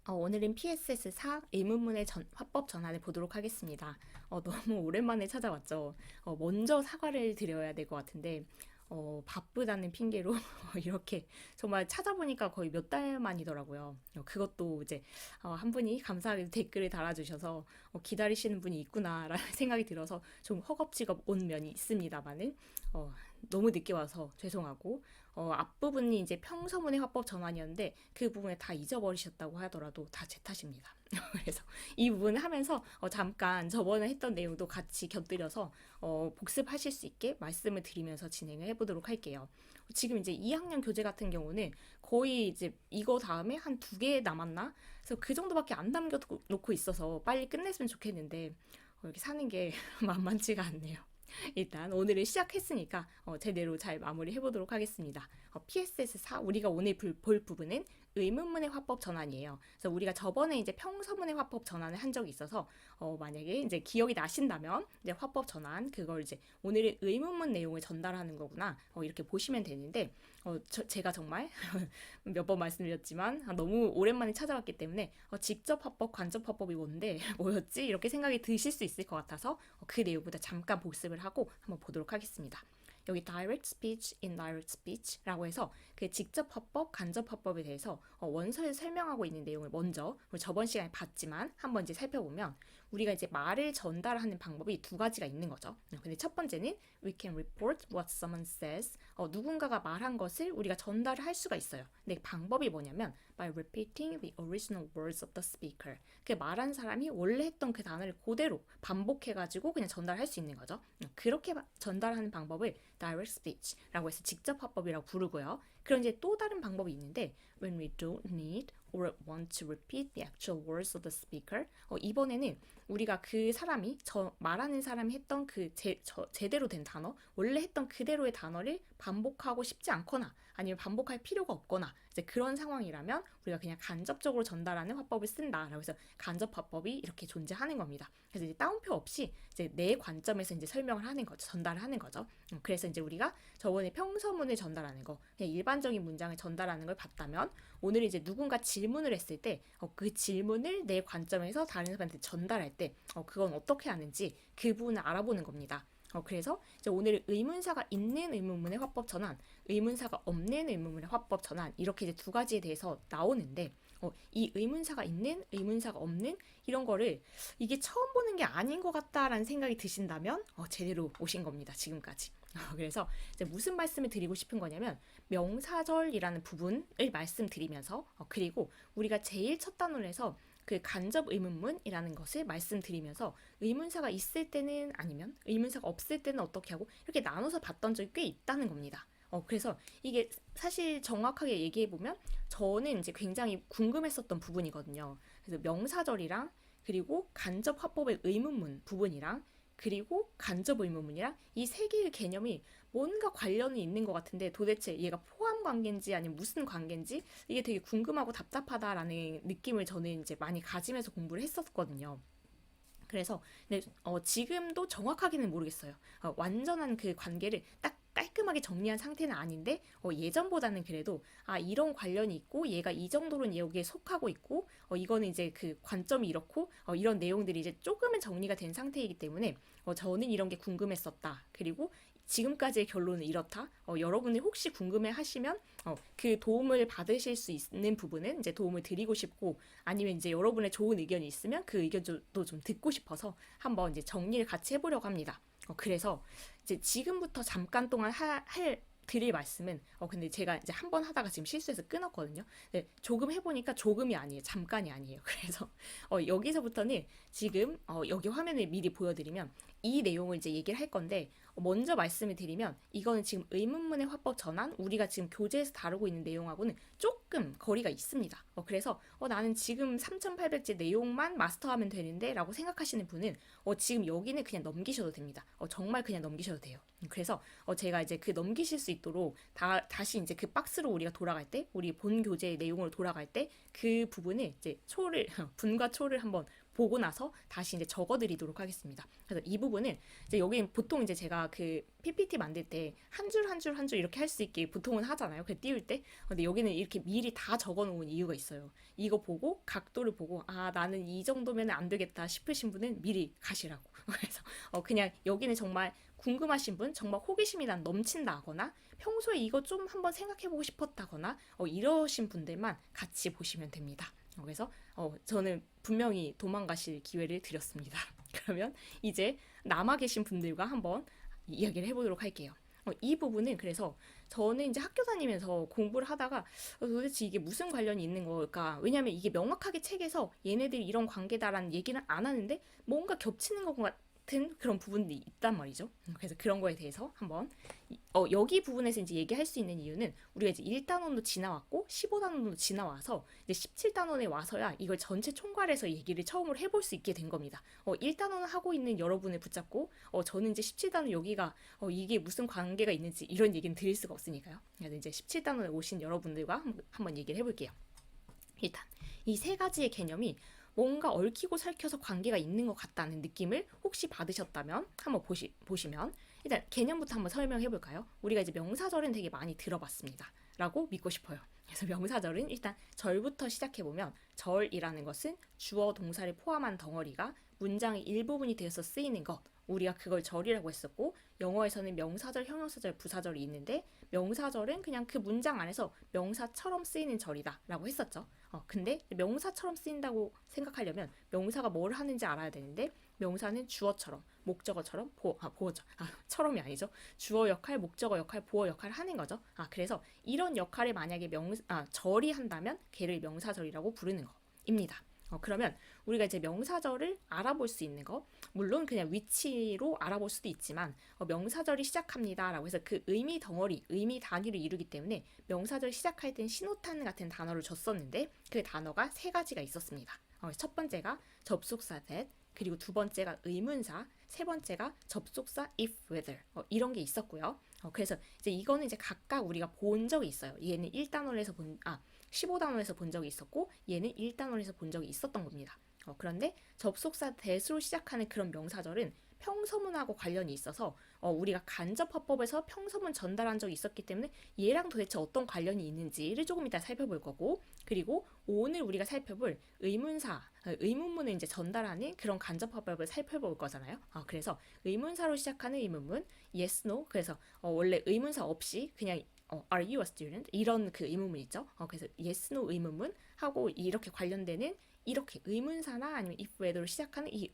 오늘은 PSS4 의문문의 화법 전환을 보도록 하겠습니다. 너무 오랜만에 찾아왔죠. 먼저 사과를 드려야 될 것 같은데, 바쁘다는 핑계로 이렇게 정말 찾아보니까 거의 몇 달 만이더라고요. 그것도 이제 한 분이 감사하게 댓글을 달아주셔서 기다리시는 분이 있구나라는 생각이 들어서 좀 허겁지겁 온 면이 있습니다만은 너무 늦게 와서 죄송하고 앞부분이 이제 평서문의 화법 전환이었는데 그 부분을 다 잊어버리셨다고 하더라도 다 제 탓입니다. 그래서 이 부분을 하면서 잠깐 저번에 했던 내용도 같이 곁들여서 복습하실 수 있게 말씀을 드리면서 진행을 해보도록 할게요. 지금 이제 2학년 교재 같은 경우는 거의 이제 이거 다음에 한 두 개 남았나? 그래서 그 정도밖에 안 남겨놓고 있어서 빨리 끝냈으면 좋겠는데 이렇게 사는 게 만만치가 않네요. 일단 오늘을 시작했으니까 제대로 잘 마무리해 보도록 하겠습니다. PSS4 우리가 오늘 볼 부분은 의문문의 화법 전환이에요. 그래서 우리가 저번에 이제 평서문의 화법 전환을 한 적이 있어서 만약에 이제 기억이 나신다면 이제 화법 전환 그걸 이제 오늘의 의문문 내용을 전달하는 거구나 이렇게 보시면 되는데 제가 정말 몇 번 말씀드렸지만 너무 오랜만에 찾아왔기 때문에 직접 화법, 간접 화법이 뭔데 뭐였지 이렇게 생각이 드실 수 있을 것 같아서 그 내용부터 잠깐 복습을 하고 한번 보도록 하겠습니다. 여기 direct speech, indirect speech라고 해서 그 직접 화법, 간접 화법에 대해서 원서에 설명하고 있는 내용을 먼저 저번 시간에 봤지만 한번 이제 살펴보면 우리가 이제 말을 전달하는 방법이 두 가지가 있는 거죠. 근데 첫 번째는 we can report what someone says. 누군가가 말한 것을 우리가 전달을 할 수가 있어요. 근데 방법이 뭐냐면 by repeating the original words of the speaker. 그 말한 사람이 원래 했던 그 단어를 그대로 반복해가지고 그냥 전달할 수 있는 거죠. 그렇게 전달하는 방법을 direct speech라고 해서 직접 화법이라고 부르고요. 그런 이제 또 다른 방법이 있는데 when we don't need or want to repeat the actual words of the speaker. 이번에는 우리가 그 사람이 말하는 사람이 했던 그 제대로 된 단어, 원래 했던 그대로의 단어를 반복하고 싶지 않거나 아니면 반복할 필요가 없거나 이제 그런 상황이라면 우리가 그냥 간접적으로 전달하는 화법을 쓴다라고 해서 간접 화법이 이렇게 존재하는 겁니다. 그래서 이제 따옴표 없이 이제 내 관점에서 이제 설명을 하는 거죠. 전달을 하는 거죠. 그래서 이제 우리가 저번에 평서문을 전달하는 거, 그냥 일반적인 문장을 전달하는 걸 봤다면 오늘 이제 누군가 질문을 했을 때 그 질문을 내 관점에서 다른 사람한테 전달할 때 그건 어떻게 하는지 그 부분을 알아보는 겁니다. 그래서 이제 오늘 의문사가 있는 의문문의 화법 전환, 의문사가 없는 의문문의 화법 전환 이렇게 이제 두 가지에 대해서 나오는데 이 의문사가 있는, 의문사가 없는 이런 거를 이게 처음 보는 게 아닌 것 같다라는 생각이 드신다면 제대로 오신 겁니다. 지금까지. 그래서 이제 무슨 말씀을 드리고 싶은 거냐면 명사절이라는 부분을 말씀드리면서 그리고 우리가 제일 첫 단어를 해서 그 간접 의문문이라는 것을 말씀드리면서 의문사가 있을 때는 아니면 의문사가 없을 때는 어떻게 하고 이렇게 나눠서 봤던 적이 꽤 있다는 겁니다. 그래서 이게 사실 정확하게 얘기해보면 저는 이제 굉장히 궁금했었던 부분이거든요. 그래서 명사절이랑 그리고 간접 화법의 의문문 부분이랑 그리고 간접 의문문이랑 이 세 개의 개념이 뭔가 관련이 있는 것 같은데 도대체 얘가 포함 관계인지 아니면 무슨 관계인지 이게 되게 궁금하고 답답하다라는 느낌을 저는 이제 많이 가지면서 공부를 했었거든요. 그래서 근데 지금도 정확하게는 모르겠어요. 완전한 그 관계를 딱 깔끔하게 정리한 상태는 아닌데 예전보다는 그래도 이런 관련이 있고 얘가 이 정도로는 여기에 속하고 있고 이거는 이제 그 관점이 이렇고 이런 내용들이 이제 조금은 정리가 된 상태이기 때문에 저는 이런 게 궁금했었다. 그리고 지금까지의 결론은 이렇다. 여러분이 혹시 궁금해 하시면 그 도움을 받으실 수 있는 부분은 이제 도움을 드리고 싶고 아니면 이제 여러분의 좋은 의견이 있으면 그 의견도 좀 듣고 싶어서 한번 이제 정리를 같이 해보려고 합니다. 그래서 이제 지금부터 잠깐 동안 드릴 말씀은 근데 제가 이제 한 번 하다가 지금 실수해서 끊었거든요. 네, 조금 해보니까 조금이 아니에요. 잠깐이 아니에요. 그래서 여기서부터는 지금 여기 화면을 미리 보여드리면 이 내용을 이제 얘기를 할 건데 먼저 말씀을 드리면 이거는 지금 의문문의 화법 전환 우리가 지금 교재에서 다루고 있는 내용하고는 조금 거리가 있습니다. 그래서 나는 지금 3800제 내용만 마스터하면 되는데 라고 생각하시는 분은 지금 여기는 그냥 넘기셔도 됩니다. 정말 그냥 넘기셔도 돼요. 그래서 제가 이제 그 넘기실 수 있도록 다시 이제 그 박스로 우리가 돌아갈 때 우리 본 교재의 내용으로 돌아갈 때 그 부분을 이제 분과 초를 한번 보고 나서 다시 이제 적어드리도록 하겠습니다. 그래서 이 부분은 이제 여기 보통 이제 제가 그 PPT 만들 때 한 줄 한 줄 한 줄 이렇게 할 수 있게 보통은 하잖아요. 그 띄울 때. 근데 여기는 이렇게 미리 다 적어놓은 이유가 있어요. 이거 보고 각도를 보고 아 나는 이 정도면 안 되겠다 싶으신 분은 미리 가시라고. 그래서 그냥 여기는 정말 궁금하신 분, 정말 호기심이 난 넘친다거나 평소에 이거 좀 한번 생각해보고 싶었다거나 이러신 분들만 같이 보시면 됩니다. 그래서 저는 분명히 도망가실 기회를 드렸습니다. 그러면 이제 남아 계신 분들과 한번 이야기를 해보도록 할게요. 이 부분은 그래서 저는 이제 학교 다니면서 공부를 하다가 도대체 이게 무슨 관련이 있는 걸까? 왜냐면 이게 명확하게 책에서 얘네들이 이런 관계다라는 얘기는 안 하는데 뭔가 겹치는 것 같은 그런 부분들이 있단 말이죠. 그래서 그런 거에 대해서 한번 여기 부분에서 이제 얘기할 수 있는 이유는 우리가 이제 1단원도 지나왔고 15단원도 지나와서 이제 17단원에 와서야 이걸 전체 총괄해서 얘기를 처음으로 해볼 수 있게 된 겁니다. 1단원을 하고 있는 여러분을 붙잡고 저는 이제 17단원 여기가 이게 무슨 관계가 있는지 이런 얘기는 드릴 수가 없으니까요. 그래서 이제 17단원에 오신 여러분들과 한번 얘기를 해볼게요. 일단 이 세 가지의 개념이 뭔가 얽히고 설켜서 관계가 있는 것 같다는 느낌을 혹시 받으셨다면 한번 보시면 일단 개념부터 한번 설명해 볼까요? 우리가 이제 명사절은 되게 많이 들어봤습니다. 라고 믿고 싶어요. 그래서 명사절은 일단 절부터 시작해 보면 절이라는 것은 주어 동사를 포함한 덩어리가 문장의 일부분이 되어서 쓰이는 것. 우리가 그걸 절이라고 했었고 영어에서는 명사절, 형용사절, 부사절이 있는데 명사절은 그냥 그 문장 안에서 명사처럼 쓰이는 절이다 라고 했었죠. 근데 명사처럼 쓰인다고 생각하려면 명사가 뭘 하는지 알아야 되는데 명사는 주어처럼 목적어처럼 처럼이 아니죠. 주어 역할, 목적어 역할, 보어 역할을 하는 거죠. 그래서 이런 역할을 만약에 절이 한다면 걔를 명사절이라고 부르는 거입니다. 그러면 우리가 이제 명사절을 알아볼 수 있는 거 물론 그냥 위치로 알아볼 수도 있지만 명사절이 시작합니다 라고 해서 그 의미 덩어리, 의미 단위를 이루기 때문에 명사절 시작할 땐 신호탄 같은 단어를 줬었는데 그 단어가 세 가지가 있었습니다. 첫 번째가 접속사 that, 그리고 두 번째가 의문사, 세 번째가 접속사 if, whether 이런 게 있었고요. 그래서 이제 이거는 이제 각각 우리가 본 적이 있어요. 얘는 1단원에서 15단원에서 본 적이 있었고 얘는 1단원에서 본 적이 있었던 겁니다. 그런데 접속사 that으로 시작하는 그런 명사절은 평서문하고 관련이 있어서 우리가 간접화법에서 평서문 전달한 적이 있었기 때문에 얘랑 도대체 어떤 관련이 있는지를 조금 이따 살펴볼 거고 그리고 오늘 우리가 살펴볼 의문사, 의문문을 이제 전달하는 그런 간접화법을 살펴볼 거잖아요. 그래서 의문사로 시작하는 의문문 yes, no 그래서 원래 의문사 없이 그냥 are you a student? 이런 그 의문문 있죠. 그래서 yes, no 의문문 하고 이렇게 관련되는 이렇게 의문사나 아니면 if, whether로 시작하는 이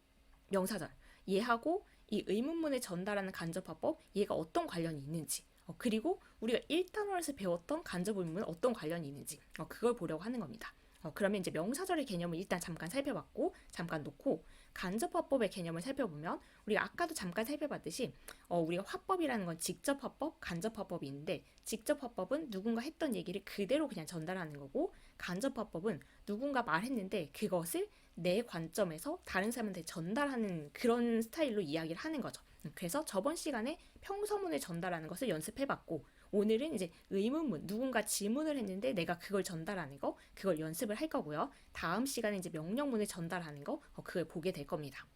명사절 얘하고 이 의문문을 전달하는 간접화법 얘가 어떤 관련이 있는지 그리고 우리가 1단원에서 배웠던 간접 의문은 어떤 관련이 있는지 그걸 보려고 하는 겁니다. 그러면 이제 명사절의 개념을 일단 잠깐 살펴봤고 잠깐 놓고 간접화법의 개념을 살펴보면 우리가 아까도 잠깐 살펴봤듯이 우리가 화법이라는 건 직접화법, 간접화법이 있는데 직접화법은 누군가 했던 얘기를 그대로 그냥 전달하는 거고 간접화법은 누군가 말했는데 그것을 내 관점에서 다른 사람한테 전달하는 그런 스타일로 이야기를 하는 거죠. 그래서 저번 시간에 평서문을 전달하는 것을 연습해봤고 오늘은 이제 의문문, 누군가 질문을 했는데 내가 그걸 전달하는 거, 그걸 연습을 할 거고요. 다음 시간에 이제 명령문을 전달하는 거, 그걸 보게 될 겁니다.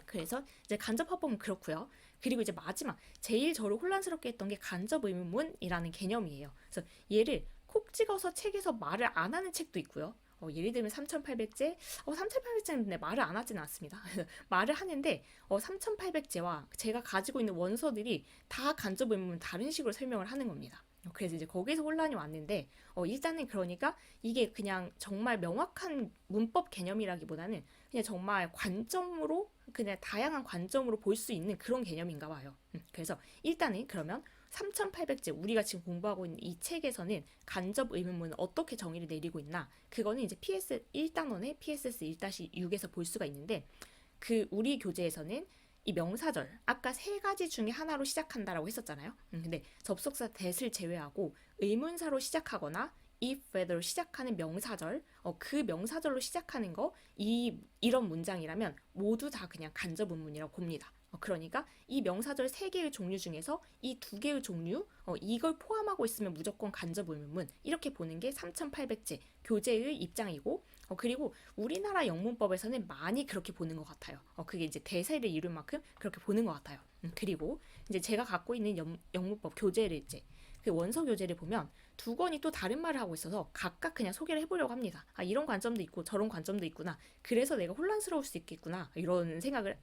그래서 이제 간접화법은 그렇고요. 그리고 이제 마지막, 제일 저를 혼란스럽게 했던 게 간접 의문문이라는 개념이에요. 그래서 얘를 콕 찍어서 책에서 말을 안 하는 책도 있고요. 예를 들면 3800제, 3800제는 말을 안 하지는 않습니다. 말을 하는데 3800제와 제가 가지고 있는 원서들이 다 간접 의문문 다른 식으로 설명을 하는 겁니다. 그래서 이제 거기서 혼란이 왔는데 일단은 그러니까 이게 그냥 정말 명확한 문법 개념이라기보다는 그냥 정말 관점으로 그냥 다양한 관점으로 볼 수 있는 그런 개념인가 봐요. 그래서 일단은 그러면 3800제 우리가 지금 공부하고 있는 이 책에서는 간접 의문문은 어떻게 정의를 내리고 있나 그거는 이제 PS 1단원의 PSS 1-6에서 볼 수가 있는데 그 우리 교재에서는 이 명사절 아까 세 가지 중에 하나로 시작한다라고 했었잖아요. 근데 접속사 that을 제외하고 의문사로 시작하거나 if, whether로 시작하는 명사절 그 명사절로 시작하는 거 이런 문장이라면 모두 다 그냥 간접 의문이라고 봅니다. 그러니까 이 명사절 3개의 종류 중에서 이 2개의 종류 이걸 포함하고 있으면 무조건 간접 의문문 이렇게 보는 게 3800제 교재의 입장이고 그리고 우리나라 영문법에서는 많이 그렇게 보는 것 같아요. 그게 이제 대세를 이룰 만큼 그렇게 보는 것 같아요. 그리고 이제 제가 갖고 있는 영문법 교재를 이제 그 원서 교재를 보면 두 권이 또 다른 말을 하고 있어서 각각 그냥 소개를 해보려고 합니다. 아, 이런 관점도 있고 저런 관점도 있구나. 그래서 내가 혼란스러울 수 있겠구나. 이런 생각을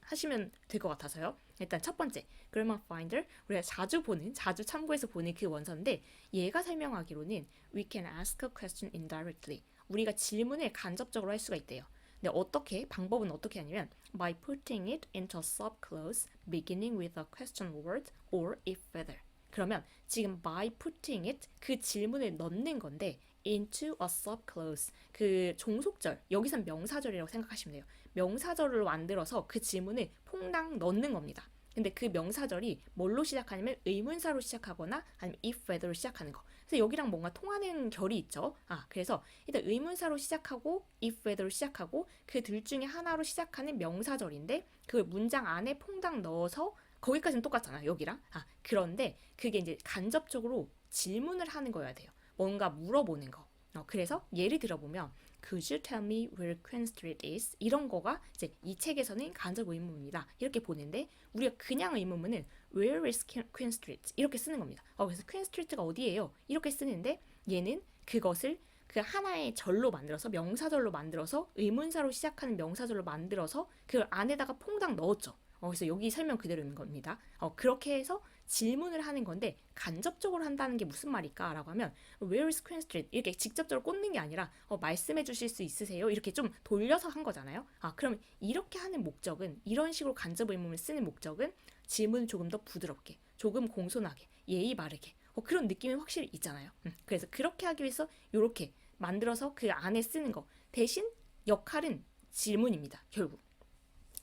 하시면 될 것 같아서요. 일단 첫 번째, Grammar Finder. 우리가 자주 참고해서 보는 그 원서인데 얘가 설명하기로는 We can ask a question indirectly. 우리가 질문을 간접적으로 할 수가 있대요. 근데 방법은 어떻게 하냐면 by putting it into a subclause beginning with a question word or if whether. 그러면 지금 by putting it 그 질문을 넣는 건데 into a subclause 그 종속절 여기선 명사절이라고 생각하시면 돼요. 명사절로 만들어서 그 질문을 퐁당 넣는 겁니다. 근데 그 명사절이 뭘로 시작하냐면 의문사로 시작하거나 아니면 if whether로 시작하는 거. 그래서 여기랑 뭔가 통하는 결이 있죠. 그래서 일단 의문사로 시작하고 if whether로 시작하고 그 둘 중에 하나로 시작하는 명사절인데 그 문장 안에 퐁당 넣어서 거기까지는 똑같잖아요. 여기랑. 그런데 그게 이제 간접적으로 질문을 하는 거여야 돼요. 뭔가 물어보는 거. 그래서 예를 들어보면 Could you tell me where Queen Street is? 이런 거가 이제 이 책에서는 간접 의문문이다. 이렇게 보는데 우리가 그냥 의문문은 Where is Queen Street? 이렇게 쓰는 겁니다. 그래서 Queen Street가 어디예요? 이렇게 쓰는데 얘는 그것을 그 하나의 절로 만들어서 명사절로 만들어서 의문사로 시작하는 명사절로 만들어서 그 안에다가 퐁당 넣었죠. 그래서 여기 설명 그대로인 겁니다. 그렇게 해서 질문을 하는 건데 간접적으로 한다는 게 무슨 말일까? 라고 하면 Where is Queen Street? 이렇게 직접적으로 꽂는 게 아니라 말씀해 주실 수 있으세요? 이렇게 좀 돌려서 한 거잖아요. 그럼 이렇게 하는 목적은 이런 식으로 간접 의문을 쓰는 목적은 질문을 조금 더 부드럽게 조금 공손하게 예의 바르게 그런 느낌이 확실히 있잖아요. 그래서 그렇게 하기 위해서 이렇게 만들어서 그 안에 쓰는 거 대신 역할은 질문입니다. 결국.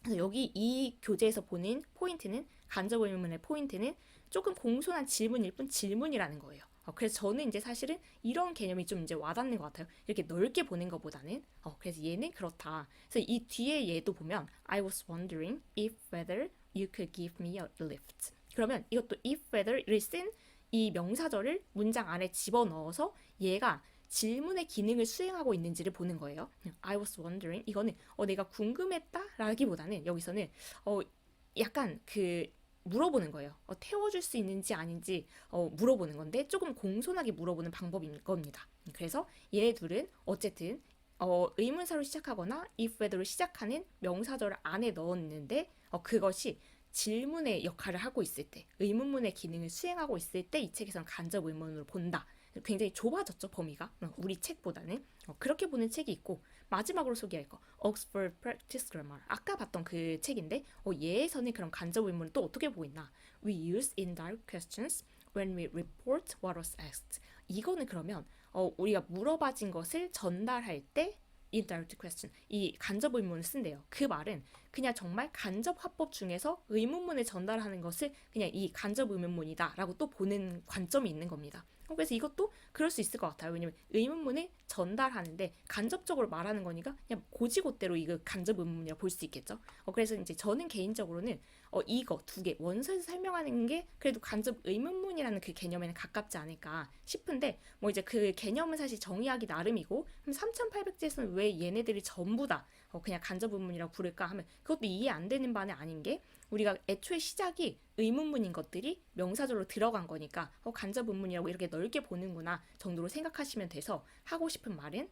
그래서 여기 이 교재에서 보는 포인트는 간접 의문의 포인트는 조금 공손한 질문일 뿐 질문이라는 거예요. 그래서 저는 이제 사실은 이런 개념이 좀 이제 와닿는 것 같아요. 이렇게 넓게 보는 것보다는. 그래서 얘는 그렇다. 그래서 이 뒤에 얘도 보면 I was wondering if whether you could give me a lift. 그러면 이것도 if whether를 쓴 이 명사절을 문장 안에 집어넣어서 얘가 질문의 기능을 수행하고 있는지를 보는 거예요. I was wondering 이거는 내가 궁금했다라기보다는 여기서는 약간 그 물어보는 거예요. 태워줄 수 있는지 아닌지 물어보는 건데 조금 공손하게 물어보는 방법인 겁니다. 그래서 얘 둘은 어쨌든 의문사로 시작하거나 if whether로 시작하는 명사절을 안에 넣었는데 그것이 질문의 역할을 하고 있을 때 의문문의 기능을 수행하고 있을 때 이 책에서는 간접 의문으로 본다. 굉장히 좁아졌죠, 범위가. 우리 책보다는. 그렇게 보는 책이 있고 마지막으로 소개할 거 Oxford Practice Grammar 아까 봤던 그 책인데 얘에서는 그럼 간접 의문을 또 어떻게 보고 있나. We use indirect questions when we report what was asked. 이거는 그러면 우리가 물어봐진 것을 전달할 때 indirect question 이 간접 의문을 쓴대요. 그 말은 그냥 정말 간접 화법 중에서 의문문을 전달하는 것을 그냥 이 간접 의문문이다 라고 또 보는 관점이 있는 겁니다. 그래서 이것도 그럴 수 있을 것 같아요. 왜냐면 의문문을 전달하는데 간접적으로 말하는 거니까 그냥 고지고대로 이거 간접 의문문이라고 볼 수 있겠죠. 그래서 이제 저는 개인적으로는 이거 두 개 원서에서 설명하는 게 그래도 간접 의문문이라는 그 개념에는 가깝지 않을까 싶은데 뭐 이제 그 개념은 사실 정의하기 나름이고 그럼 3800제에서는 왜 얘네들이 전부 다 그냥 간접 의문이라고 부를까 하면 그것도 이해 안 되는 바는 아닌 게 우리가 애초에 시작이 의문문인 것들이 명사절로 들어간 거니까 간접 의문이라고 이렇게 넓게 보는구나 정도로 생각하시면 돼서 하고 싶은 말은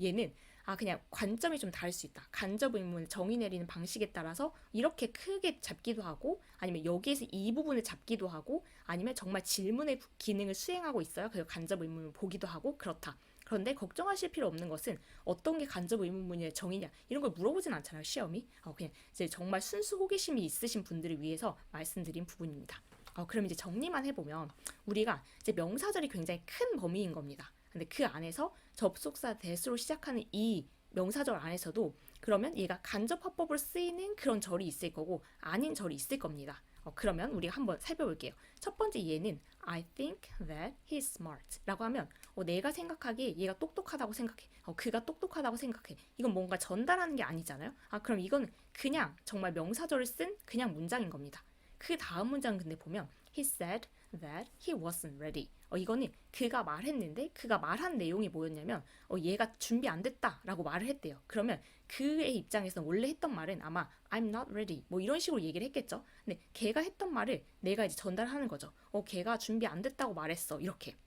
얘는 그냥 관점이 좀 다를 수 있다. 간접 의문을 정의 내리는 방식에 따라서 이렇게 크게 잡기도 하고 아니면 여기에서 이 부분을 잡기도 하고 아니면 정말 질문의 기능을 수행하고 있어요. 그래서 간접 의문을 보기도 하고 그렇다. 그런데 걱정하실 필요 없는 것은 어떤 게 간접 의문문의 정의냐 이런 걸 물어보진 않잖아요. 시험이. 그냥 이제 정말 순수 호기심이 있으신 분들을 위해서 말씀드린 부분입니다. 그럼 이제 정리만 해보면 우리가 이제 명사절이 굉장히 큰 범위인 겁니다. 근데 그 안에서 접속사 대수로 시작하는 이 명사절 안에서도 그러면 얘가 간접 화법으로 쓰이는 그런 절이 있을 거고 아닌 절이 있을 겁니다. 그러면 우리가 한번 살펴볼게요. 첫 번째 얘는 I think that he's smart 라고 하면 내가 생각하기에 얘가 똑똑하다고 생각해. 그가 똑똑하다고 생각해. 이건 뭔가 전달하는 게 아니잖아요. 그럼 이건 그냥 정말 명사절을 쓴 그냥 문장인 겁니다. 그 다음 문장 근데 보면 He said that he wasn't ready. 이거는 그가 말했는데 그가 말한 내용이 뭐였냐면 얘가 준비 안 됐다라고 말을 했대요. 그러면 그의 입장에서는 원래 했던 말은 아마 I'm not ready 뭐 이런 식으로 얘기를 했겠죠. 근데 걔가 했던 말을 내가 이제 전달하는 거죠. 걔가 준비 안 됐다고 말했어. 이렇게.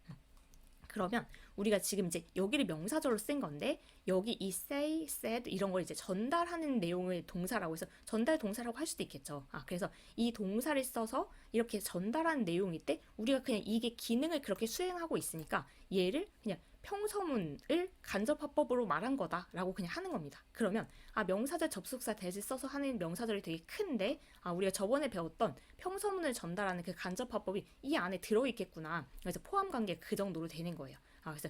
그러면 우리가 지금 이제 여기를 명사절로 쓴 건데 여기 이 say, said 이런 걸 이제 전달하는 내용을 동사라고 해서 전달 동사라고 할 수도 있겠죠. 그래서 이 동사를 써서 이렇게 전달하는 내용일 때 우리가 그냥 이게 기능을 그렇게 수행하고 있으니까 얘를 그냥 평서문을 간접화법으로 말한 거다라고 그냥 하는 겁니다. 그러면 명사절 접속사 that을 써서 하는 명사절이 되게 큰데 우리가 저번에 배웠던 평서문을 전달하는 그 간접화법이 이 안에 들어있겠구나. 그래서 포함관계 그 정도로 되는 거예요. 그래서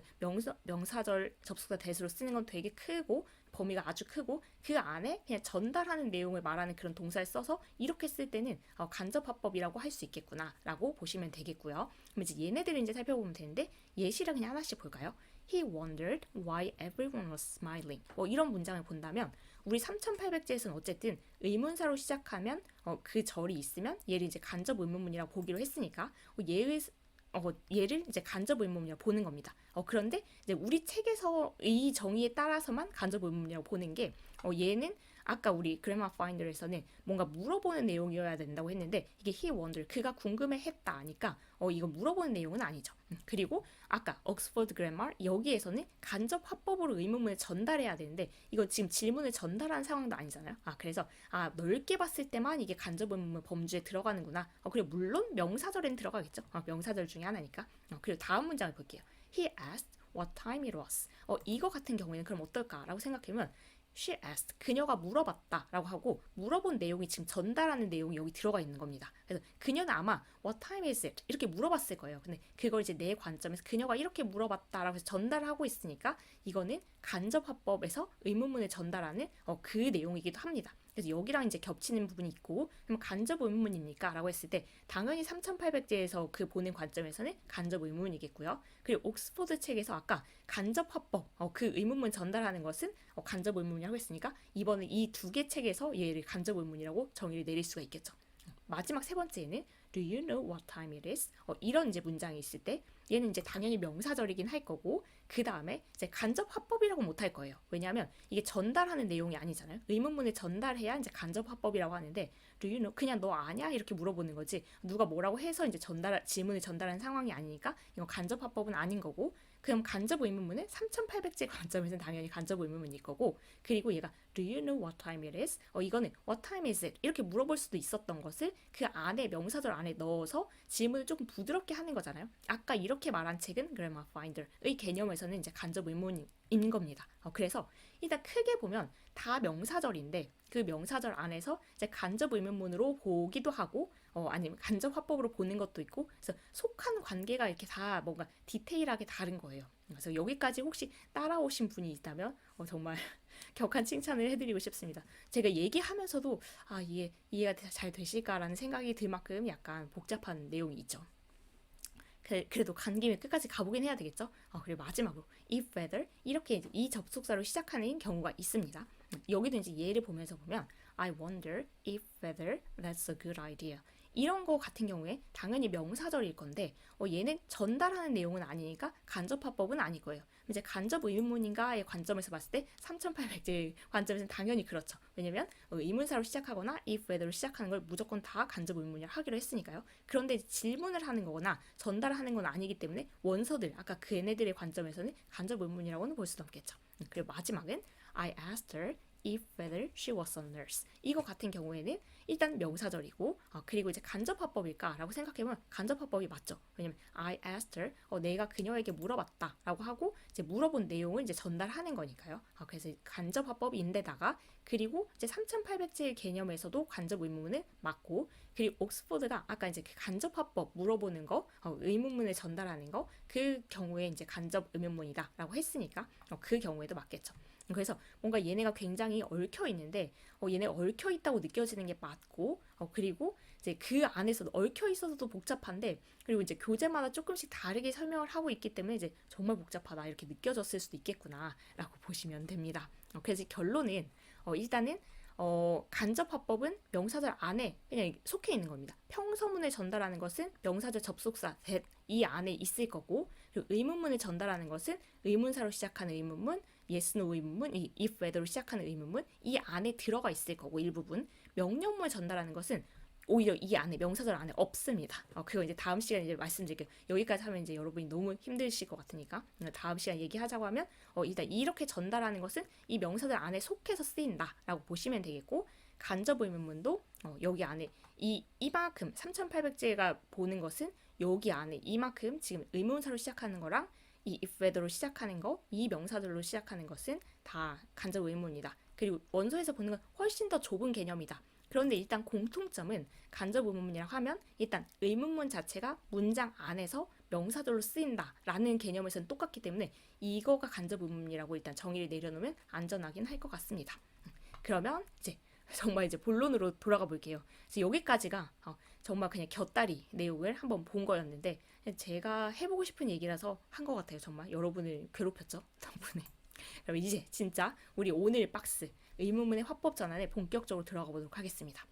명사절 접속사 that으로 쓰는 건 되게 크고 범위가 아주 크고 그 안에 그냥 전달하는 내용을 말하는 그런 동사를 써서 이렇게 쓸 때는 간접화법이라고 할 수 있겠구나라고 보시면 되겠고요. 그럼 이제 얘네들을 이제 살펴보면 되는데 예시를 그냥 하나씩 볼까요? He wondered why everyone was smiling. 이런 문장을 본다면 우리 3800제에서는 어쨌든 의문사로 시작하면 그 절이 있으면 얘를 이제 간접 의문문이라고 보기로 했으니까 얘를 이제 간접 의문문이라고 보는 겁니다. 그런데 이제 우리 책에서 이 정의에 따라서만 간접 의문문이라고 보는 게 얘는 아까 우리 그래머 파인더에서는 뭔가 물어보는 내용이어야 된다고 했는데 이게 he wondered 그가 궁금해했다 하니까 이거 물어보는 내용은 아니죠. 그리고 아까 옥스퍼드 그래머 여기에서는 간접 화법으로 의문문을 전달해야 되는데 이건 지금 질문을 전달하는 상황도 아니잖아요. 그래서 넓게 봤을 때만 이게 간접 의문문 범주에 들어가는구나. 그리고 물론 명사절엔 들어가겠죠. 명사절 중에 하나니까. 그리고 다음 문장을 볼게요. He asked what time it was. 이거 같은 경우에는 그럼 어떨까라고 생각해보면 She asked. 그녀가 물어봤다라고 하고 물어본 내용이 지금 전달하는 내용이 여기 들어가 있는 겁니다. 그래서 그녀는 아마 What time is it? 이렇게 물어봤을 거예요. 근데 그걸 이제 내 관점에서 그녀가 이렇게 물어봤다라고 해서 전달하고 있으니까 이거는 간접화법에서 의문문을 전달하는 그 내용이기도 합니다. 그래서 여기랑 이제 겹치는 부분이 있고 그럼 간접 의문문입니까? 라고 했을 때 당연히 3800제에서 그 보는 관점에서는 간접 의문이겠고요. 그리고 옥스포드 책에서 아까 간접 화법 그 의문문 전달하는 것은 간접 의문이라고 했으니까 이번에 이 두 개 책에서 얘를 간접 의문이라고 정의를 내릴 수가 있겠죠. 마지막 세 번째는 Do you know what time it is? 이런 이제 문장이 있을 때 얘는 이제 당연히 명사절이긴 할 거고 그 다음에 이제 간접 화법이라고 못 할 거예요. 왜냐하면 이게 전달하는 내용이 아니잖아요. 의문문을 전달해야 이제 간접 화법이라고 하는데 Do you know? 그냥 너 아냐? 이렇게 물어보는 거지. 누가 뭐라고 해서 이제 질문을 전달하는 상황이 아니니까 이거 간접 화법은 아닌 거고 그럼 간접 의문문은 3800제 관점에서는 당연히 간접 의문문일 거고 그리고 얘가 Do you know what time it is? 이거는 What time is it? 이렇게 물어볼 수도 있었던 것을 그 안에 명사절 안에 넣어서 질문을 조금 부드럽게 하는 거잖아요. 아까 이렇게 말한 책은 Grammar Finder의 개념에서는 이제 간접 의문인 겁니다. 그래서 일단 크게 보면 다 명사절인데 그 명사절 안에서 이제 간접 의문문으로 보기도 하고 아니면 간접 화법으로 보는 것도 있고 그래서 속한 관계가 이렇게 다 뭔가 디테일하게 다른 거예요. 그래서 여기까지 혹시 따라오신 분이 있다면 정말 격한 칭찬을 해드리고 싶습니다. 제가 얘기하면서도 이해가 잘 되실까라는 생각이 들 만큼 약간 복잡한 내용이 있죠. 그래도 간 김에 끝까지 가보긴 해야 되겠죠. 그리고 마지막으로 if whether 이렇게 이 접속사로 시작하는 경우가 있습니다. 여기도 이제 예를 보면서 보면 I wonder if whether that's a good idea. 이런 거 같은 경우에 당연히 명사절일 건데 얘는 전달하는 내용은 아니니까 간접화법은 아닐 거예요. 이제 간접 의문문인가의 관점에서 봤을 때 3800제 관점에서는 당연히 그렇죠. 왜냐면 의문사로 시작하거나 if whether로 시작하는 걸 무조건 다 간접 의문문이라 하기로 했으니까요. 그런데 질문을 하는 거거나 전달하는 건 아니기 때문에 원서들 아까 그 얘네들의 관점에서는 간접 의문문이라고는 볼 수도 없겠죠. 그리고 마지막은 I asked her if whether she was a nurse. 이거 같은 경우에는 일단 명사절이고 그리고 이제 간접화법일까라고 생각해보면 간접화법이 맞죠. 왜냐면 I asked her 내가 그녀에게 물어봤다라고 하고 이제 물어본 내용을 이제 전달하는 거니까요. 그래서 간접화법인데다가 그리고 이제 3800제 개념에서도 간접 의문문은 맞고 그리고 옥스포드가 아까 이제 그 간접화법 물어보는 거 의문문을 전달하는 거 그 경우에 이제 간접 의문문이다라고 했으니까 그 경우에도 맞겠죠. 그래서 뭔가 얘네가 굉장히 얽혀 있는데 얘네가 얽혀 있다고 느껴지는 게 맞고 그리고 이제 그 안에서도 얽혀 있어서도 복잡한데 그리고 이제 교재마다 조금씩 다르게 설명을 하고 있기 때문에 이제 정말 복잡하다 이렇게 느껴졌을 수도 있겠구나라고 보시면 됩니다. 그래서 결론은 일단은 간접 화법은 명사절 안에 그냥 속해 있는 겁니다. 평서문을 전달하는 것은 명사절 접속사 that 이 안에 있을 거고, 그리고 의문문을 전달하는 것은 의문사로 시작하는 의문문, yes, no 의문문, 이 if, whether로 시작하는 의문문 이 안에 들어가 있을 거고 일부분. 명령문을 전달하는 것은 오히려 이 안에 명사절 안에 없습니다. 그거 이제 다음 시간에 이제 말씀드릴게요. 여기까지 하면 이제 여러분이 너무 힘드실 것 같으니까 다음 시간 얘기하자고 하면 일단 이렇게 전달하는 것은 이 명사절 안에 속해서 쓰인다라고 보시면 되겠고, 간접 의문문도 여기 안에 이만큼 3,800제가 보는 것은 여기 안에 이만큼 지금 의문사로 시작하는 거랑 이 if whether로 시작하는 거, 이 명사절로 시작하는 것은 다 간접 의문이다. 그리고 원서에서 보는 건 훨씬 더 좁은 개념이다. 그런데 일단 공통점은 간접 의문문이라고 하면 일단 의문문 자체가 문장 안에서 명사절로 쓰인다라는 개념에서는 똑같기 때문에 이거가 간접 의문문이라고 일단 정의를 내려놓으면 안전하긴 할 것 같습니다. 그러면 이제 정말 이제 본론으로 돌아가 볼게요. 여기까지가 정말 그냥 곁다리 내용을 한번 본 거였는데 제가 해보고 싶은 얘기라서 한 것 같아요. 정말 여러분을 괴롭혔죠, 덕분에. 그럼 이제 진짜 우리 오늘 박스 의문문의 화법 전환에 본격적으로 들어가 보도록 하겠습니다.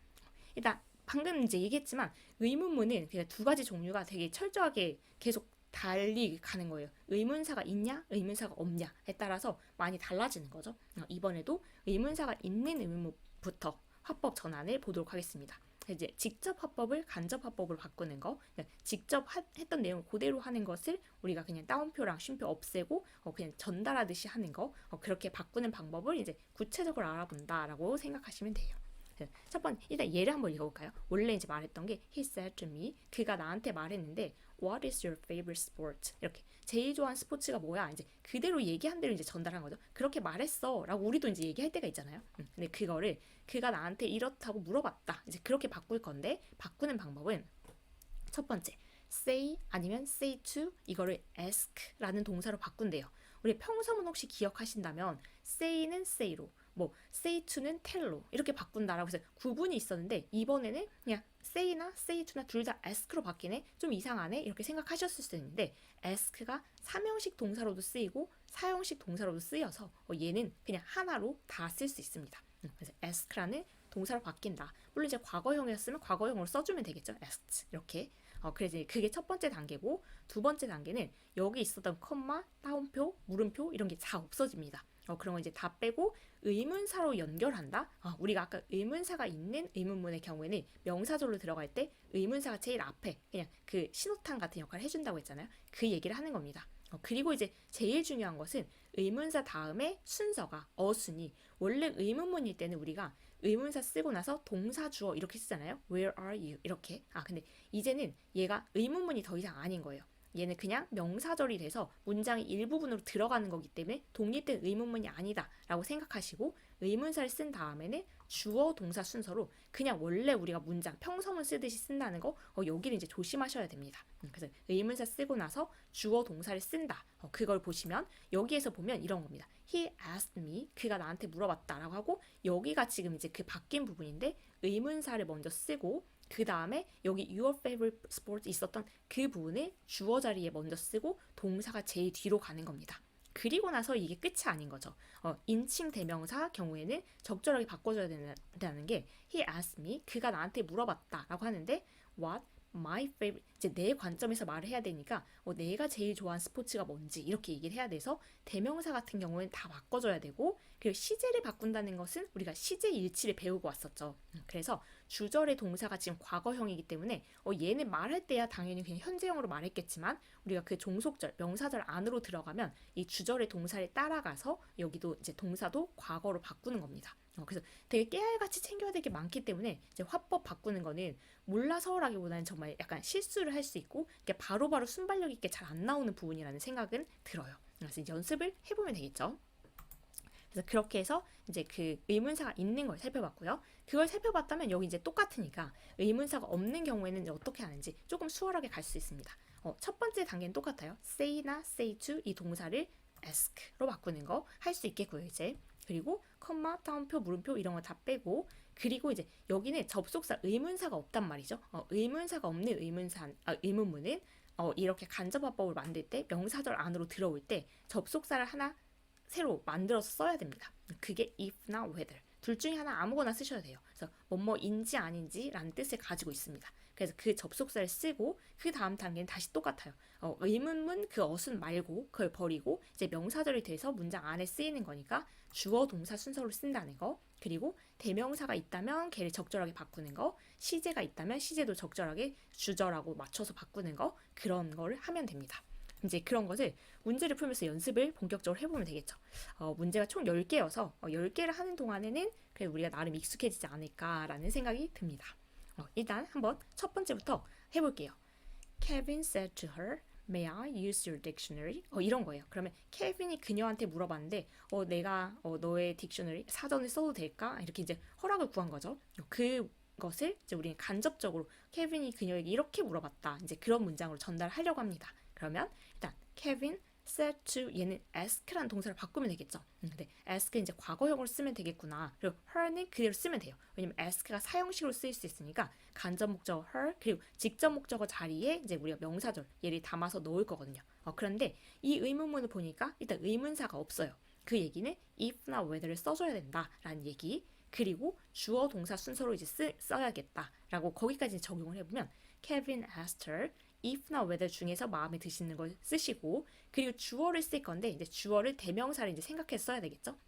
일단 방금 이제 얘기했지만 의문문은 그냥 두 가지 종류가 되게 철저하게 계속 달리 가는 거예요. 의문사가 있냐, 의문사가 없냐에 따라서 많이 달라지는 거죠. 이번에도 의문사가 있는 의문문부터 화법 전환을 보도록 하겠습니다. 이제 직접 화법을 간접 화법으로 바꾸는 거, 직접 했던 내용을 그대로 하는 것을 우리가 그냥 따옴표랑 쉼표 없애고 그냥 전달하듯이 하는 거, 그렇게 바꾸는 방법을 이제 구체적으로 알아본다라고 생각하시면 돼요. 첫 번째, 일단 예를 한번 읽어볼까요? 원래 이제 말했던 게 he said to me, 그가 나한테 말했는데 what is your favorite sport? 이렇게 제일 좋아하는 스포츠가 뭐야? 이제 그대로 얘기한 대로 이제 전달한 거죠. 그렇게 말했어 라고 우리도 이제 얘기할 때가 있잖아요. 근데 그거를 그가 나한테 이렇다고 물어봤다, 이제 그렇게 바꿀 건데, 바꾸는 방법은 첫 번째, say 아니면 say to 이거를 ask라는 동사로 바꾼대요. 우리 평소문 혹시 기억하신다면 say는 say로, 뭐 say to는 tell로 이렇게 바꾼다라고 해서 구분이 있었는데, 이번에는 그냥 say나 say to나 둘 다 ask로 바뀌네, 좀 이상하네 이렇게 생각하셨을 수 있는데, ask가 삼형식 동사로도 쓰이고 사형식 동사로도 쓰여서 얘는 그냥 하나로 다 쓸 수 있습니다. 그래서 ask라는 동사로 바뀐다. 물론 이제 과거형이었으면 과거형으로 써주면 되겠죠. asked 이렇게. 그래서 그게 첫 번째 단계고, 두 번째 단계는 여기 있었던 컴마, 따옴표, 물음표 이런 게 다 없어집니다. 그런 거 이제 다 빼고 의문사로 연결한다. 우리가 아까 의문사가 있는 의문문의 경우에는 명사절로 들어갈 때 의문사가 제일 앞에 그냥 그 신호탄 같은 역할을 해준다고 했잖아요. 그 얘기를 하는 겁니다. 그리고 이제 제일 중요한 것은 의문사 다음에 순서가 어순이, 원래 의문문일 때는 우리가 의문사 쓰고 나서 동사 주어 이렇게 쓰잖아요. Where are you? 이렇게. 근데 이제는 얘가 의문문이 더 이상 아닌 거예요. 얘는 그냥 명사절이 돼서 문장의 일부분으로 들어가는 거기 때문에 독립된 의문문이 아니다 라고 생각하시고, 의문사를 쓴 다음에는 주어 동사 순서로 그냥 원래 우리가 문장 평서문 쓰듯이 쓴다는 거, 여기를 이제 조심하셔야 됩니다. 그래서 의문사 쓰고 나서 주어 동사를 쓴다, 그걸 보시면 여기에서 보면 이런 겁니다. He asked me, 그가 나한테 물어봤다 라고 하고, 여기가 지금 이제 그 바뀐 부분인데 의문사를 먼저 쓰고 그 다음에 여기 your favorite sport 있었던 그 부분을 주어 자리에 먼저 쓰고 동사가 제일 뒤로 가는 겁니다. 그리고 나서 이게 끝이 아닌 거죠. 인칭 대명사 경우에는 적절하게 바꿔줘야 된다는 게 he asked me, 그가 나한테 물어봤다 라고 하는데 what my favorite, 이제 내 관점에서 말을 해야 되니까 내가 제일 좋아하는 스포츠가 뭔지 이렇게 얘기를 해야 돼서 대명사 같은 경우는 다 바꿔줘야 되고, 그리고 시제를 바꾼다는 것은 우리가 시제 일치를 배우고 왔었죠. 그래서 주절의 동사가 지금 과거형이기 때문에 얘는 말할 때야 당연히 그냥 현재형으로 말했겠지만, 우리가 그 종속절 명사절 안으로 들어가면 이 주절의 동사를 따라가서 여기도 이제 동사도 과거로 바꾸는 겁니다. 그래서 되게 깨알같이 챙겨야 될 게 많기 때문에 이제 화법 바꾸는 거는 몰라서라기보다는 정말 약간 실수를 할 수 있고 바로바로 순발력 있게 잘 안 나오는 부분이라는 생각은 들어요. 그래서 연습을 해보면 되겠죠. 그래서 그렇게 해서 이제 그 의문사가 있는 걸 살펴봤고요. 그걸 살펴봤다면 여기 이제 똑같으니까 의문사가 없는 경우에는 이제 어떻게 하는지 조금 수월하게 갈 수 있습니다. 첫 번째 단계는 똑같아요. say나 say to 이 동사를 ask로 바꾸는 거 할 수 있겠고요, 이제. 그리고 컴마, 따옴표, 물음표 이런 거 다 빼고, 그리고 이제 여기는 접속사 의문사가 없단 말이죠. 의문사가 없는 의문문은 이렇게 간접화법을 만들 때 명사절 안으로 들어올 때 접속사를 하나 새로 만들어서 써야 됩니다. 그게 if나 whether. 둘 중에 하나 아무거나 쓰셔도 돼요. 그래서 뭐뭐인지 아닌지라는 뜻을 가지고 있습니다. 그래서 그 접속사를 쓰고 그 다음 단계는 다시 똑같아요. 의문문 그 어순 말고 그걸 버리고 이제 명사절이 돼서 문장 안에 쓰이는 거니까 주어 동사 순서로 쓴다는 거, 그리고 대명사가 있다면 걔를 적절하게 바꾸는 거, 시제가 있다면 시제도 적절하게 주절하고 맞춰서 바꾸는 거, 그런 거를 하면 됩니다. 이제 그런 것을 문제를 풀면서 연습을 본격적으로 해보면 되겠죠. 문제가 총 10개여서 10개를 하는 동안에는 그래도 우리가 나름 익숙해지지 않을까라는 생각이 듭니다. 일단 한번 첫 번째부터 해볼게요. Kevin said to her, May I use your dictionary? 이런 거예요. 그러면 케빈이 그녀한테 물어봤는데 내가 너의 딕셔너리 사전을 써도 될까? 이렇게 이제 허락을 구한 거죠. 그것을 이제 우리는 간접적으로 케빈이 그녀에게 이렇게 물어봤다. 이제 그런 문장으로 전달하려고 합니다. 그러면 일단 Kevin said to 얘는 ask라는 동사를 바꾸면 되겠죠. 근데 ask는 이제 과거형으로 쓰면 되겠구나. 그리고 her는 그대로 쓰면 돼요. 왜냐면 ask가 사형식으로 쓰일 수 있으니까 간접 목적어 her 그리고 직접 목적어 자리에 이제 우리가 명사절 얘를 담아서 넣을 거거든요. 그런데 이 의문문을 보니까 일단 의문사가 없어요. 그 얘기는 if나 whether를 써줘야 된다라는 얘기. 그리고 주어 동사 순서로 이제 써야겠다라고 거기까지 적용을 해보면 Kevin asked her if나 whether 중에서 마음에 드시는 걸 쓰시고, 그리고 주어를 쓸 건데 이제 주어를 대명사를 이제 생각해서 써야 되겠죠.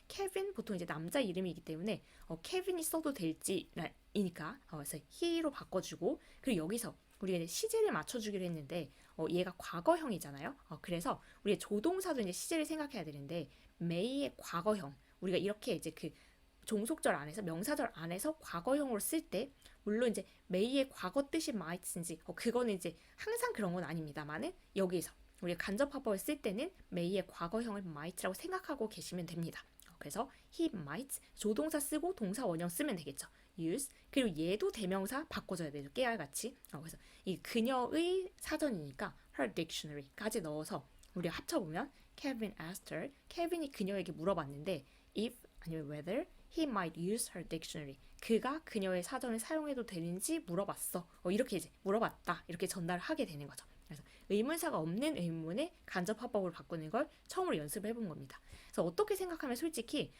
케빈 보통 이제 남자 이름이기 때문에 케빈이 써도 될지이니까 그래서 he로 바꿔주고, 그리고 여기서 우리가 이제 시제를 맞춰주기로 했는데 얘가 과거형이잖아요. 그래서 우리가 조동사도 이제 시제를 생각해야 되는데 may의 과거형, 우리가 이렇게 이제 그 종속절 안에서 명사절 안에서 과거형으로 쓸 때 물론 이제 may의 과거 뜻이 might인지 그거는 이제 항상 그런 건 아닙니다만은 여기에서 우리가 간접화법을 쓸 때는 may의 과거형을 might라고 생각하고 계시면 됩니다. 그래서 he might 조동사 쓰고 동사 원형 쓰면 되겠죠. use 그리고 얘도 대명사 바꿔줘야 되죠. 깨알같이. 그래서 이 그녀의 사전이니까 her dictionary까지 넣어서 우리가 합쳐보면 Kevin asked her, 케빈이 그녀에게 물어봤는데 if 아니면 whether he might use her dictionary. 그가 그녀의 사전을 사용해도 되는지 물어봤어. 이렇게 이제 물어봤다. 이렇게 전달을 하게 되는 거죠. 그래서 의문사가 없는 의문문에 간접화법을 바꾸는 걸 처음으로 연습을 해본 겁니다. 그래서 어떻게 생각하면 솔직히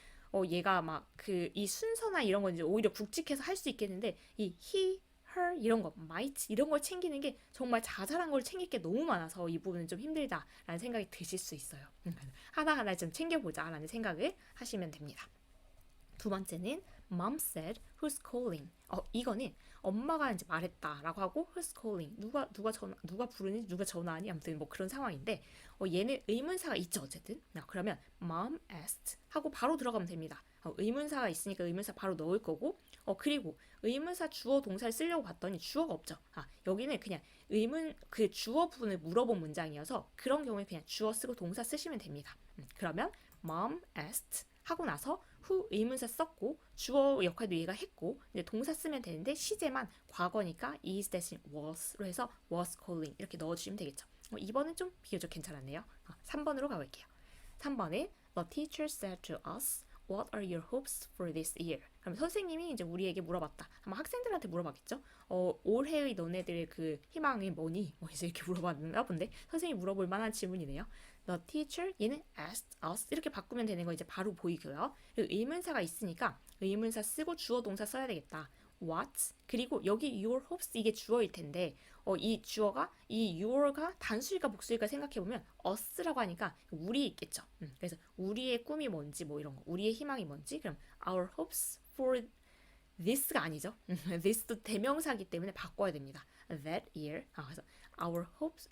얘가 막 이 순서나 이런 건 이제 오히려 굵직해서 할 수 있겠는데 이 he, her 이런 거, might 이런 걸 챙기는 게 정말 자잘한 걸 챙길 게 너무 많아서 이 부분은 좀 힘들다라는 생각이 드실 수 있어요. 하나하나 좀 챙겨보자라는 생각을 하시면 됩니다. 두 번째는 Mom said, who's calling? 이거는 엄마가 이제 말했다라고 하고 who's calling? 누가 부르니? 누가 전화하니? 아무튼 뭐 그런 상황인데 얘는 의문사가 있죠 어쨌든. 그러면 Mom asked 하고 바로 들어가면 됩니다. 의문사가 있으니까 의문사 바로 넣을 거고 그리고 의문사 주어 동사를 쓰려고 봤더니 주어가 없죠. 여기는 그냥 그 주어 부분을 물어본 문장이어서 그런 경우에 그냥 주어 쓰고 동사 쓰시면 됩니다. 그러면 Mom asked 하고 나서 who 의문사 썼고 주어 역할도 얘가 했고 이제 동사 쓰면 되는데 시제만 과거니까 is 대신 was로 해서 was calling 이렇게 넣어주시면 되겠죠. 2번은 좀 비교적 괜찮았네요. 3번으로 가볼게요. 3번은 The teacher said to us, What are your hopes for this year? 그럼 선생님이 이제 우리에게 물어봤다. 아마 학생들한테 물어봤겠죠. 올해의 너네들의 그 희망이 뭐니? 이제 이렇게 물어봤나 본데 선생님이 물어볼 만한 질문이네요. The teacher 얘는 asked us 이렇게 바꾸면 되는 거 이제 바로 보이고요. 그리고 의문사가 있으니까 의문사 쓰고 주어 동사 써야 되겠다. What 그리고 여기 your hopes 이게 주어일 텐데 이 주어가 이 your가 단수일까 복수일까 생각해보면 us라고 하니까 우리 있겠죠. 그래서 우리의 꿈이 뭔지 뭐 이런 거 우리의 희망이 뭔지 그럼 our hopes for this가 아니죠. this도 대명사이기 때문에 바꿔야 됩니다. that year 그래서 our hopes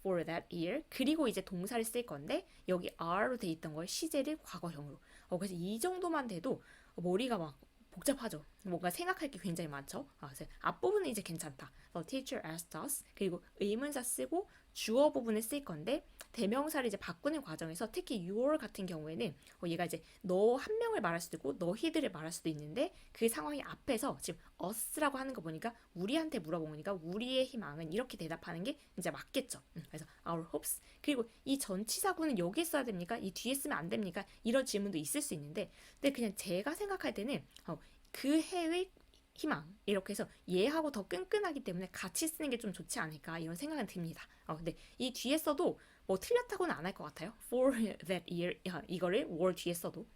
for that year 그리고 이제 동사를 쓸 건데 여기 are로 돼 있던 걸 시제를 과거형으로 그래서 이 정도만 돼도 머리가 막 복잡하죠. 뭔가 생각할 게 굉장히 많죠. 그래서 앞부분은 이제 괜찮다. The teacher asked us 그리고 의문사 쓰고 주어 부분을 쓸 건데 대명사를 이제 바꾸는 과정에서 특히 your 같은 경우에는 얘가 이제 너 한 명을 말할 수도 있고 너희들을 말할 수도 있는데 그 상황이 앞에서 지금 us라고 하는 거 보니까 우리한테 물어보니까 우리의 희망은 이렇게 대답하는 게 이제 맞겠죠. 그래서 our hopes 그리고 이 전치사구는 여기에 써야 됩니까? 이 뒤에 쓰면 안 됩니까? 이런 질문도 있을 수 있는데 근데 그냥 제가 생각할 때는 그 해의 희망 이렇게 해서 얘하고 더 끈끈하기 때문에 같이 쓰는 게 좀 좋지 않을까 이런 생각은 듭니다. 근데 이 뒤에 써도 뭐 틀렸다고는 안 할 것 같아요. For that year 이거를 were 뒤에 써도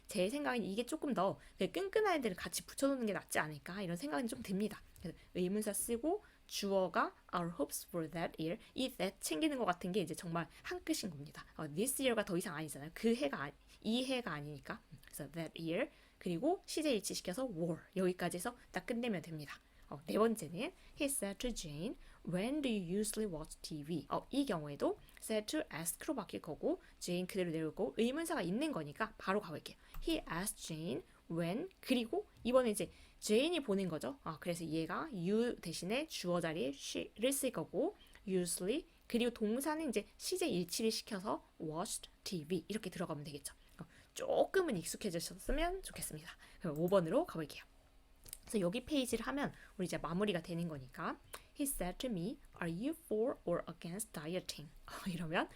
제 생각엔 이게 조금 더 끈끈한 애들을 같이 붙여놓는 게 낫지 않을까 이런 생각이 좀 듭니다. 그래서 의문사 쓰고 주어가 our hopes for that year 이 that 챙기는 것 같은 게 이제 정말 한 끗인 겁니다. this year가 더 이상 아니잖아요. 그 해가 이 해가 아니니까. 그래서 that year 그리고 시제 일치시켜서 were 여기까지 해서 딱 끝내면 됩니다. 네 번째는 he said to Jane, when do you usually watch TV? 이 경우에도 said to ask로 바뀔 거고 Jane 그대로 내려올 거고 의문사가 있는 거니까 바로 가볼게요. He asked Jane when 그리고 이번에 이제 Jane이 보는 거죠. 그래서 얘가 you 대신에 주어 자리에 she를 쓸 거고 usually 그리고 동사는 이제 시제 일치를 시켜서 watched TV 이렇게 들어가면 되겠죠. 조금은 익숙해지셨으면 좋겠습니다. 그럼 5번으로 가볼게요. 그래서 여기 페이지를 하면 우리 이제 마무리가 되는 거니까 He said to me, are you for or against dieting? 이러면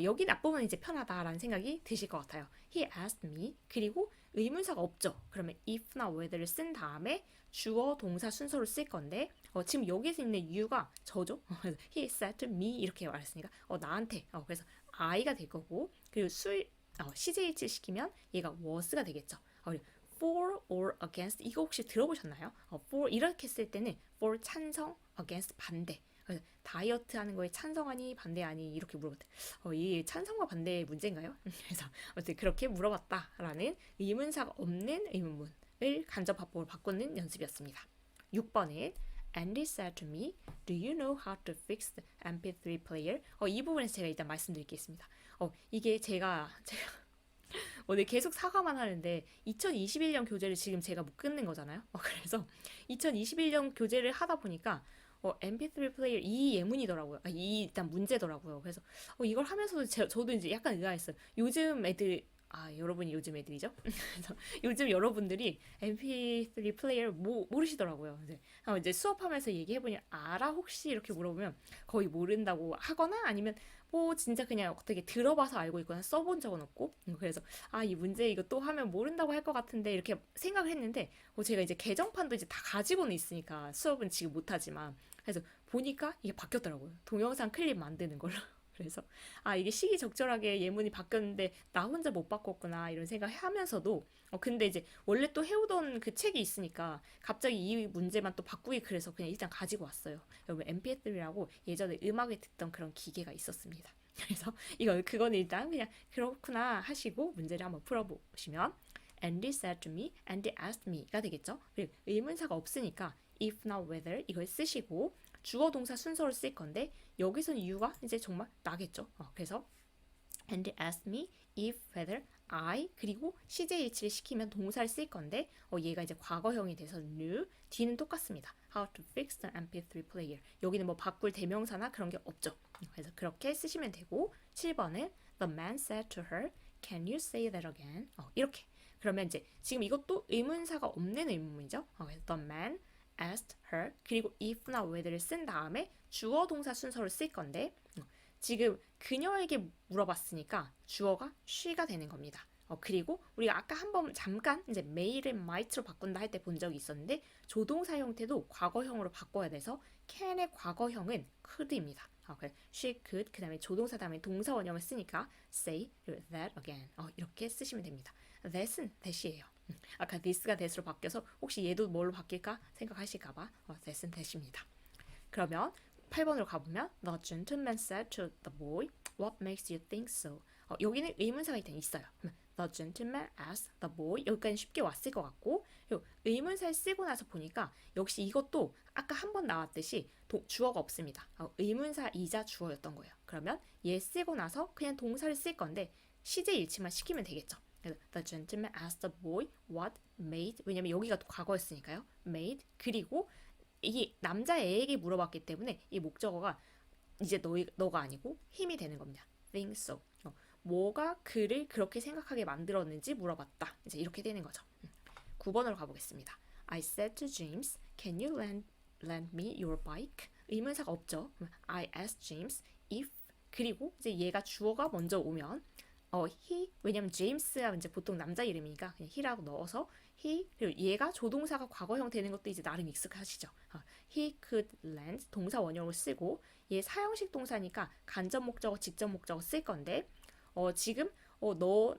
여기 앞부분 이제 편하다라는 생각이 드실 것 같아요. He asked me 그리고 의문사가 없죠. 그러면 if나 whether를 쓴 다음에 주어 동사 순서로 쓸 건데 지금 여기서 있는 you가 저죠. He said to me 이렇게 말했으니까 나한테 그래서 I가 될 거고 그리고 시제일치 시키면 얘가 was가 되겠죠. for or against 이거 혹시 들어보셨나요? for 이렇게 쓸 때는 for 찬성, against 반대. 다이어트 하는 거에 찬성하니 반대하니 이렇게 물어봤대. 이 찬성과 반대의 문제인가요? 그래서 어쨌든 그렇게 물어봤다라는 의문사가 없는 의문문을 간접합법으로 바꾸는 연습이었습니다. 6번은 Andy said to me, do you know how to fix the MP3 player? 이 부분에서 제가 일단 말씀드리겠습니다. 이게 제가 오늘 계속 사과만 하는데 2021년 교재를 지금 제가 못 끊는 거잖아요. 그래서 2021년 교재를 하다 보니까 MP3 플레이어 이 예문이더라고요. 이 일단 문제더라고요. 그래서 이걸 하면서도 저도 이제 약간 의아했어요. 요즘 애들 여러분이 요즘 애들이죠? 그래서 요즘 여러분들이 MP3 플레이어를 모르시더라고요. 이제 수업하면서 얘기해보니 알아 혹시 이렇게 물어보면 거의 모른다고 하거나 아니면 뭐 진짜 그냥 어떻게 들어봐서 알고 있거나 써본 적은 없고 그래서 이 문제 이거 또 하면 모른다고 할 것 같은데 이렇게 생각을 했는데 제가 이제 개정판도 이제 다 가지고는 있으니까 수업은 지금 못하지만 그래서 보니까 이게 바뀌었더라고요. 동영상 클립 만드는 걸로. 그래서 이게 시기적절하게 예문이 바뀌었는데 나 혼자 못 바꿨구나 이런 생각하면서도 근데 이제 원래 또 해오던 그 책이 있으니까 갑자기 이 문제만 또 바꾸기 그래서 그냥 일단 가지고 왔어요. 여러분 MP3라고 예전에 음악을 듣던 그런 기계가 있었습니다. 그래서 그거는 일단 그냥 그렇구나 하시고 문제를 한번 풀어보시면 Andy said to me, Andy asked me가 되겠죠. 그리고 의문사가 없으니까 if나 whether 이걸 쓰시고 주어 동사 순서를 쓸 건데 여기서는 you가 이제 정말 나겠죠. 그래서 Andy asked me if whether I 그리고 시제 일치를 시키면 동사를 쓸 건데 얘가 이제 과거형이 돼서 knew 뒤는 똑같습니다. How to fix the MP3 player 여기는 뭐 바꿀 대명사나 그런 게 없죠. 그래서 그렇게 쓰시면 되고 7번은 The man said to her, Can you say that again? 이렇게 그러면 이제 지금 이것도 의문사가 없는 의문문이죠. 그래서 The man asked her 그리고 if나 whether를 쓴 다음에 주어 동사 순서를 쓸 건데 지금 그녀에게 물어봤으니까 주어가 she가 되는 겁니다. 그리고 우리가 아까 한번 잠깐 이제 may를 might로 바꾼다 할 때 본 적이 있었는데 조동사 형태도 과거형으로 바꿔야 돼서 can의 과거형은 could입니다. she could 그 다음에 조동사 다음에 동사 원형을 쓰니까 say that again 이렇게 쓰시면 됩니다. that은 that이에요. 아까 this가 that으로 바뀌어서 혹시 얘도 뭘로 바뀔까 생각하실까봐 that은 that입니다. 그러면 8번으로 가보면 The gentleman said to the boy, What makes you think so? 여기는 의문사가 일단 있어요. The gentleman asked the boy 여기까지 쉽게 왔을 것 같고 의문사를 쓰고 나서 보니까 역시 이것도 아까 한 번 나왔듯이 주어가 없습니다. 의문사이자 주어였던 거예요. 그러면 얘 쓰고 나서 그냥 동사를 쓸 건데 시제 일치만 시키면 되겠죠. The gentleman asked the boy what made 왜냐면 여기가 또 과거였으니까요. made 그리고 이게 남자애에게 물어봤기 때문에 이 목적어가 이제 너가 아니고 힘이 되는 겁니다. think so. 뭐가 그를 그렇게 생각하게 만들었는지 물어봤다. 이제 이렇게 되는 거죠. 9번으로 가보겠습니다. I said to James, can you lend me your bike? 의문사가 없죠. I asked James if 그리고 이제 얘가 주어가 먼저 오면 he 왜냐면 제임스가 이제 보통 남자 이름이니까 그냥 he라고 넣어서 he 그리고 얘가 조동사가 과거형 되는 것도 이제 나름 익숙하시죠. he could lend 동사 원형을 쓰고 얘 사형식 동사니까 간접 목적어, 직접 목적어 쓸 건데 지금 너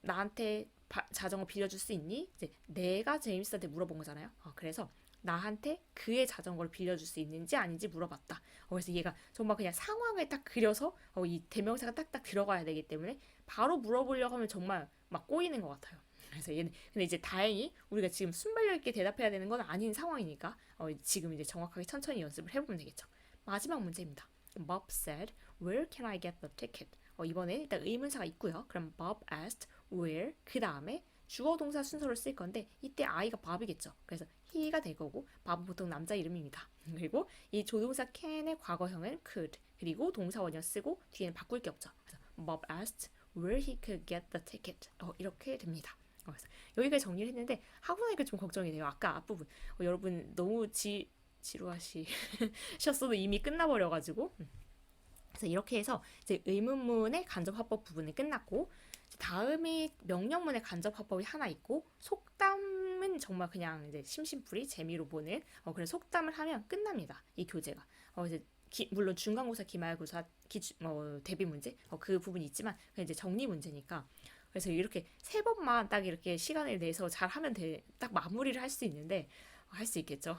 나한테 자전거 빌려줄 수 있니? 이제 내가 제임스한테 물어본 거잖아요. 그래서 나한테 그의 자전거를 빌려줄 수 있는지 아닌지 물어봤다. 그래서 얘가 정말 그냥 상황을 딱 그려서 이 대명사가 딱딱 들어가야 되기 때문에 바로 물어보려고 하면 정말 막 꼬이는 것 같아요. 그래서 얘는 근데 이제 다행히 우리가 지금 순발력 있게 대답해야 되는 건 아닌 상황이니까 지금 이제 정확하게 천천히 연습을 해보면 되겠죠. 마지막 문제입니다. Bob said, "Where can I get the ticket?" 이번에 일단 의문사가 있고요. 그럼 Bob asked where 그 다음에 주어 동사 순서를 쓸 건데 이때 I가 Bob이겠죠. 그래서 he가 될 거고 Bob은 보통 남자 이름입니다. 그리고 이 조동사 can의 과거형은 could 그리고 동사 원형 쓰고 뒤에는 바꿀 게 없죠. 그래서 Bob asked where he could get the ticket. 이렇게 됩니다. 그래서 여기까지 정리를 했는데 하고 나니까 좀 걱정이 돼요. 아까 앞부분 여러분 너무 지루하셨어도 이미 끝나버려가지고 그래서 이렇게 해서 이제 의문문의 간접 화법 부분은 끝났고 다음이 명령문의 간접 화법이 하나 있고 속담은 정말 그냥 이제 심심풀이 재미로 보는 그래서 속담을 하면 끝납니다. 이 교재가 이제 물론 중간고사, 기말고사, 대비 문제 그 부분이 있지만 그냥 이제 정리 문제니까 그래서 이렇게 세 번만 딱 이렇게 시간을 내서 잘 하면 딱 마무리를 할 수 있는데 할 수 있겠죠.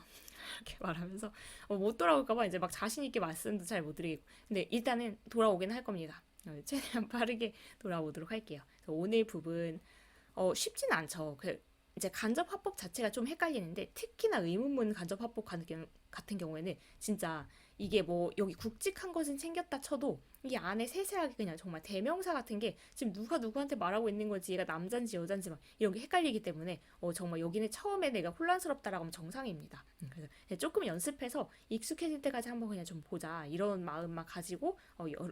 이렇게 말하면서 못 돌아올까봐 이제 막 자신 있게 말씀도 잘 못 드리겠고 근데 일단은 돌아오긴 할 겁니다. 최대한 빠르게 돌아오도록 할게요. 오늘 부분 쉽진 않죠. 이제 간접 화법 자체가 좀 헷갈리는데 특히나 의문문 간접 화법 같은 경우에는 진짜 이게 뭐 여기 굵직한 것은 챙겼다 쳐도 이 안에 세세하게 그냥 정말 대명사 같은 게 지금 누가 누구한테 말하고 있는 건지 얘가 남잔지 여잔지 막 이런 게 헷갈리기 때문에 정말 여기는 처음에 내가 혼란스럽다라고 하면 정상입니다. 그래서 조금 연습해서 익숙해질 때까지 한번 그냥 좀 보자 이런 마음만 가지고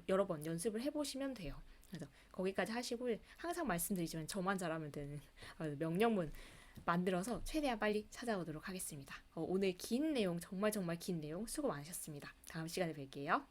여러 번 연습을 해보시면 돼요. 그래서 거기까지 하시고 항상 말씀드리지만 저만 잘하면 되는 명령문 만들어서 최대한 빨리 찾아오도록 하겠습니다. 오늘 긴 내용 정말 긴 내용 수고 많으셨습니다. 다음 시간에 뵐게요.